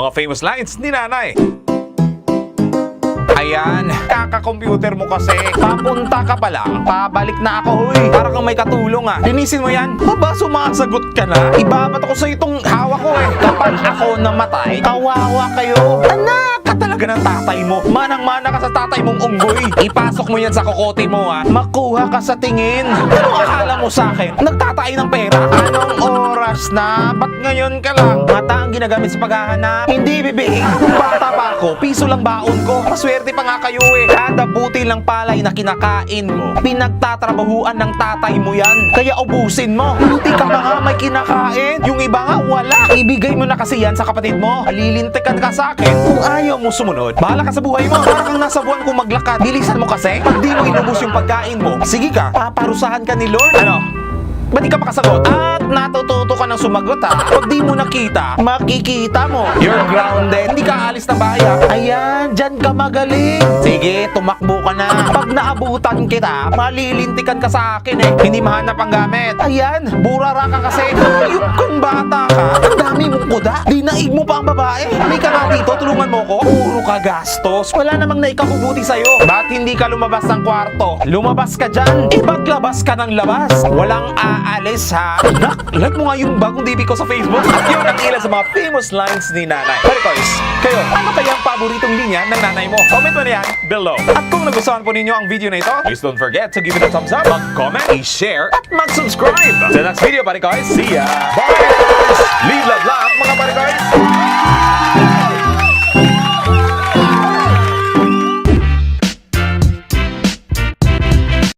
Mga famous lines ni nanay. Ayan, kaka-computer mo kasi. Papunta ka pa lang, pabalik na ako, huy. Para kang may katulong ah. Linisin mo yan. Aba, sumasagot ka na. Ibabat ako sa itong hawak ko eh. Kapag ako namatay, kawawa kayo. Anak ka talaga ng tatay mo. Manang-mana ka sa tatay mong unggoy. Ipasok mo yan sa kokote mo ah. Makuha ka sa tingin. Anong akala mo sa akin? Nagtatay ng pera? Anong oras na? Ba't ngayon ka lang? Mata ang ginagamit sa paghahanap. Hindi, bibig. Kung bata pa ako, piso lang baon ko. Maswerte pa nga kayo eh. Kada buti lang palay na kinakain mo, pinagtatrabahuan ng tatay mo yan. Kaya ubusin mo. Buti ka pa nga may kinakain. Yung iba nga wala. Ibigay mo na kasi yan sa kapatid mo. Alilintikan ka sa akin. Kung ayaw mo sumunod, bahala ka sa buhay mo. Para kang nasa buwan kung maglakad. Bilisan mo kasi. Pag di mo inubos yung pagkain mo, sige ka, paparusahan ka ni Lord. Ano? Ba't di ka makasagot? At natututo ka ng sumagot ha. Pag di mo nakita, makikita mo. You're grounded. Hindi ka alis ng bayan. Ayan, dyan ka magaling. Sige, tumakbo ka na. Pag naabutan kita, malilintikan ka sa akin eh. Hindi mahanap ang gamit. Ayan, burara ka kasi. Ayup kang bata ka. Ang dami mong kuda. Dinaig mo pa ang babae. May ka nga dito, tulungan mo ko. Puro ka gastos. Wala namang naikakubuti sa'yo. Ba't hindi ka lumabas ng kwarto? Lumabas ka dyan. Ibaglabas ka ng labas. Walang aalis ha. Nak, ilag mo nga yung bagong DP ko sa Facebook. At yun ang ilan sa mga famous lines ni nanay. Parikoys, kayo, ano kaya ang paboritong linya ng nanay mo? Comment mo na yan below. At kung nagustuhan po ninyo ang video na ito, please don't forget to give it a thumbs up, mag-comment, i-share, at mag-subscribe. Sa next video, parikoys, see ya! Bye! Leave love, mga parikoys!